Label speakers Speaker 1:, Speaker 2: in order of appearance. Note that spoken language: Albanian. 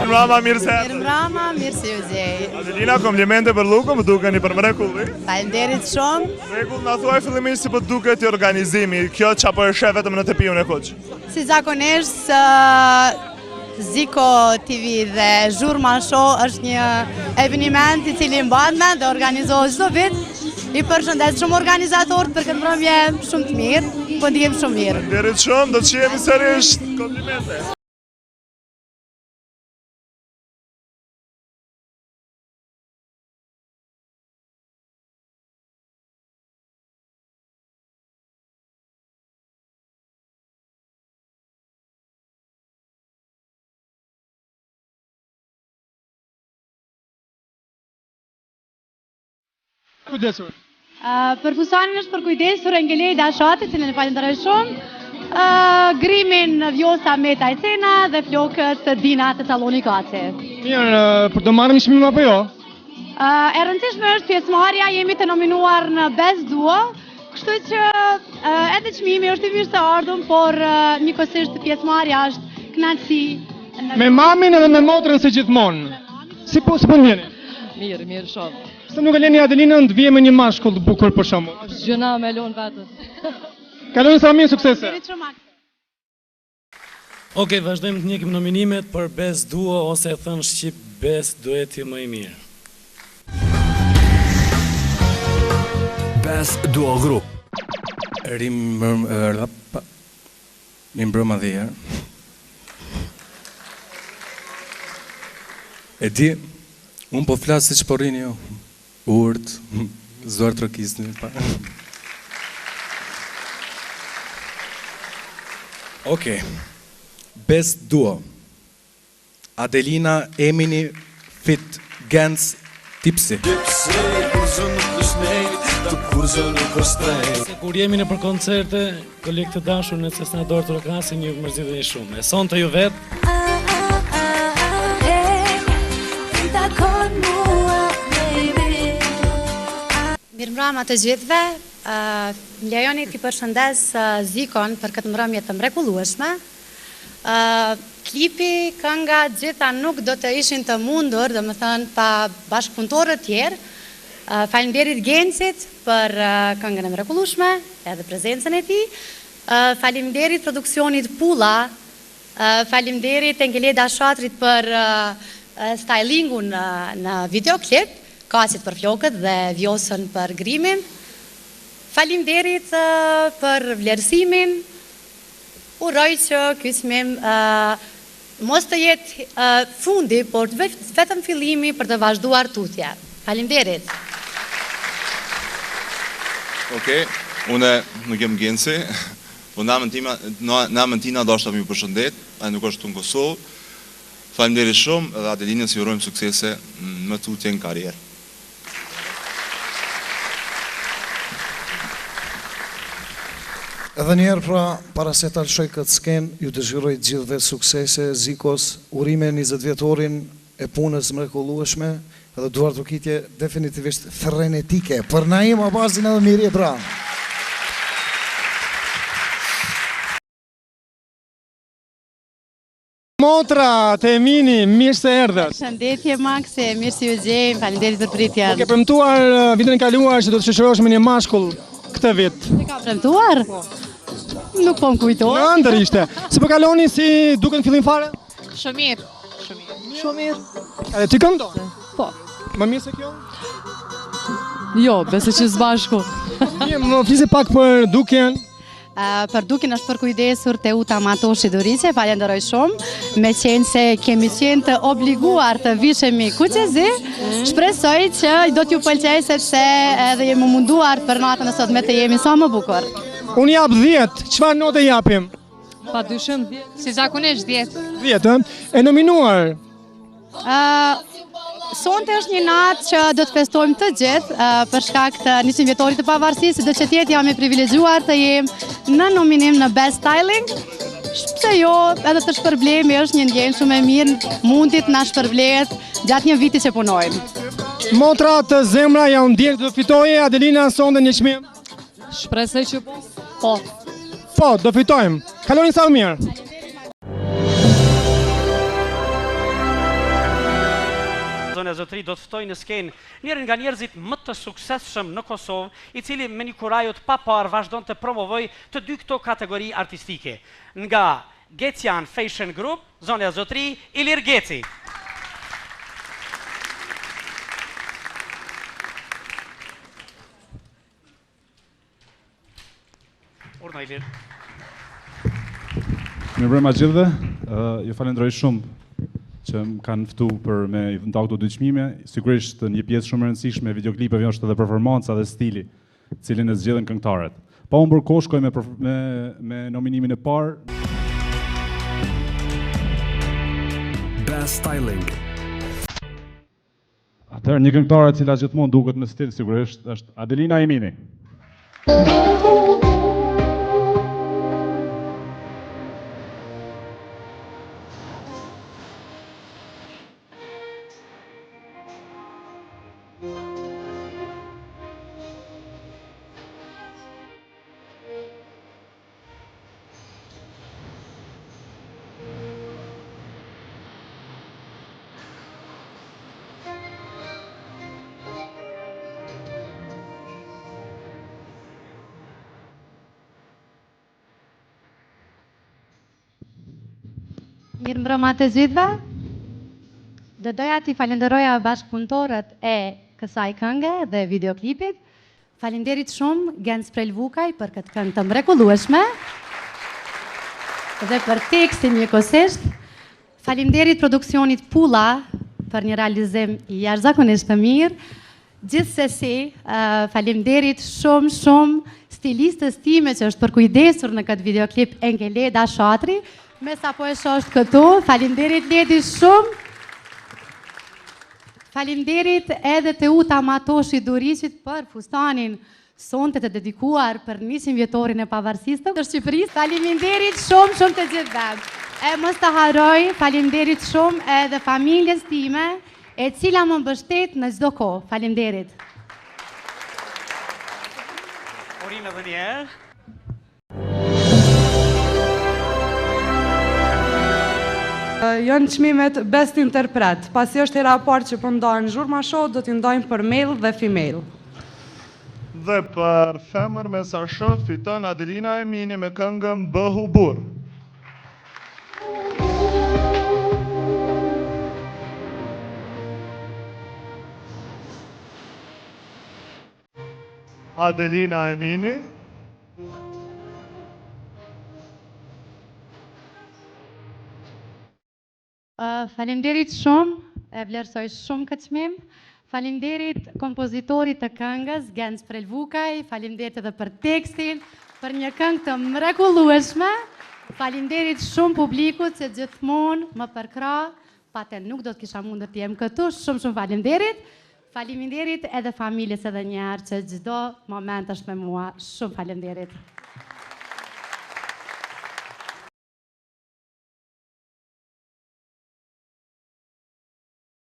Speaker 1: Mirëmbrëma, mirë se erdhët.
Speaker 2: Mirëmbrëma, mirë se ju gjej.
Speaker 1: Adelina, komplimente për lukun, më dukeni për mrekulli.
Speaker 2: Faleminderit shumë.
Speaker 1: Mrekull, na thuaj fillimisht si po duket i organizimi, kjo çapo është vetëm në Tepiun e Kuq.
Speaker 2: Si zakonisht Ziko TV dhe Zhurma Show është një eveniment i cili mbahet dhe organizohet çdo vit. I përshëndes shumë organizatorët për këtë mbrëmje shumë të mirë, po ndihem shumë mirë.
Speaker 1: Faleminderit shumë, do të shihemi sërish. Komplimente.
Speaker 3: Kujdesur.
Speaker 2: Për fusanin është për kujdesur Engelej Dashatit, cilën e falenderoj shumë. Grimin Vjosa Meta Ecena dhe flokët Dina të Salloni Kaci.
Speaker 3: Mirë, për do marrim çmim apo jo?
Speaker 2: E rëndësishme është pjesëmarrja, jemi të nominuar në Best Duo, kështu që edhe çmimi është i mirë se ardhur, por njëkohësisht pjesëmarrja është kënaqësi.
Speaker 3: Me mamin edhe me motrën se gjithmonë. Si po ndjeni?
Speaker 4: Mirë shumë.
Speaker 3: Se nuk e leni Adelinën të vijë me një mashkull të bukur për shembull.
Speaker 4: Është gjëna me lon vetës.
Speaker 3: Kaloni sa mirë, suksese.
Speaker 5: Okej, vazhdojmë të njëkim nominimet për Best Duo ose e thënë shqip Best Dueti më i mirë.
Speaker 6: Best Duo Group. Mirëmbrëma dhe herë. E di, unë po flasë si që po rini jo. Urt, zduar të rëkisni. Okej. Best Duo. Adelina, Emini, Fit, Gens, Tipsi.
Speaker 5: Se kur jemi në për koncerte, kolegë të dashur në Cesna Dorë të Rokasi një mërzit dhe shumë. E son të ju vetë.
Speaker 2: Mirëmbrëma të gjithëve, më lejoni t'i përshëndes Zikon për këtë mbrëmje të mrekullueshme. Klipi, kënga, gjitha nuk do të ishin të mundur, dhe më thënë pa bashkëpunëtorët tjerë. Faleminderit Gensit për këngën e mrekullueshme, edhe prezencën e tij. Faleminderit produksionit Pulla, faleminderit Engelej Dashatrit për stylingun në videoklip. Kasit për flokët dhe Vjosën për grimin. Faleminderit për vlerësimin. Uroj që ky çmim mos të jetë fundi, por vetëm fillimi për të vazhduar tutje. Faleminderit.
Speaker 7: Okej, unë nuk jam Genci, po namën tina do ashtë të më përshëndet, a nuk është të në Kosovë. Faleminderit shumë dhe Adelinës ju urojmë suksese më tutje në karrierë.
Speaker 8: Edhe njerë pra, para se të alëshoj këtë sken, ju dëshiroj gjithve suksese, Zikos, urime 20 vjetorin e punës mrekullueshme, edhe duar të kitje definitivisht frenetike, për Naim Abazin edhe Mirje Bra.
Speaker 3: Motra, të Emini, mirë se erdhët.
Speaker 2: Shëndetje Maksi, mirë se ju gjejmë, faleminderit për pritjen.
Speaker 3: Ke premtuar vitën e kaluar që do të shoqërohesh me një mashkull këtë vit.
Speaker 2: E ka premtuar? Nuk po më kujtoj.
Speaker 3: Në ëndër ishte. Si po kaloni, si duken fillim fare?
Speaker 4: Shumë mirë. Shumë mirë.
Speaker 3: Edhe ti këndon?
Speaker 4: Po.
Speaker 3: Më mirë se kjo?
Speaker 4: Jo, besoj që s'bashku.
Speaker 3: Mirë, më flisi pak për dukjen.
Speaker 2: Për dukin është për kujdesur te Uta Matoshi Durice, falenderoj shumë, me qenë se kemi qenë të obliguar të vishemi kuqezi, shpresoj që do t'ju pëlqej sepse edhe jemi munduar për natën e sotme të jemi sa më bukur.
Speaker 3: Unë jap 10, çfarë note japim?
Speaker 4: Pa dyshim 10. Si zakonisht 10.
Speaker 3: 10, e nominuar?
Speaker 2: Sonte është një natë që do të festojmë të gjithë për shkak të 100 vjetorit të pavarësisë, do që tjetë jam e privilegjuar të jem në nominim në Best Styling. Pse jo, edhe të shpërblemi është një ndjenjë shumë e mirë, mundit na shpërblet gjatë një viti që punojmë.
Speaker 3: Motra të zemra janë ndjerë të fitoje, Adelina sonde një çmim?
Speaker 4: Shpresoj që po.
Speaker 2: Po.
Speaker 3: Po, do fitojmë. Kaloni sa mirë.
Speaker 9: zonja zotëri, do të ftoj në skenë njërin nga njerëzit më të suksesshëm në Kosovë, i cili me një kurajot pa parë vazhdon të promovoj të dy këto kategori artistike. Nga Gecian Fashion Group, zonja zotëri, Ilir Geci. Urna Ilir.
Speaker 10: Mirëmbrëma gjithëve, ju falenderoj shumë që më kanë ftu për me ndau këto dy çmime. Sigurisht një pjesë shumë e rëndësishme e videoklipeve është edhe performanca dhe stili, cilin e zgjedhin këngëtarët. Pa humbur kohë shkoj me nominimin e parë.
Speaker 11: Best Styling.
Speaker 10: Atëherë një këngëtare e cila gjithmonë duket me stil sigurisht është Adelina Emini.
Speaker 2: Mirëmbrëma të gjithëve. Do doja t'i falenderoja bashkëpunëtorët e kësaj kënge dhe videoklipit. Falenderit shumë Gens Prelvukaj për këtë këngë të mrekullueshme dhe për tekstin njëkohësisht. Falenderit produksionit Pulla për një realizim jashtëzakonisht të mirë. Gjithsesi, falenderit shumë stilistës time që është përkujdesur në këtë videoklip, Engeleda Shatri. Me sa po e shosht këtu, falimderit Ledi shumë. Falimderit edhe të Uta Matoshi Duriqit për fustanin sonte të dedikuar për 100 vjetorin e pavarësisë të Shqipërisë. Falimderit shumë të gjithëve. E mos të haroj, falimderit shumë edhe familjes time, e cila më mbështet në çdo kohë. Falimderit.
Speaker 9: Orina dhe njerë.
Speaker 12: Janë çmimet Best Interpret, pasi është hera e parë që po ndajnë Zhurma Show, do t'i ndajnë për male dhe female.
Speaker 1: Dhe për femër me sa shoh fiton Adelina Emini me këngën Bëhu Burr. Adelina Emini.
Speaker 2: Falimderit shumë, e vlerësoj shumë këtë çmim. Falimderit kompozitorit të këngës, Gens Prelvukaj, falimderit edhe për tekstin, për një këngë të mrekullueshme. Falimderit shumë publikut që gjithmonë më përkra, paten nuk do të kisha mundër të jem këtu, shumë falimderit. Falimderit edhe familjes edhe njerë që çdo moment është me mua, shumë falimderit.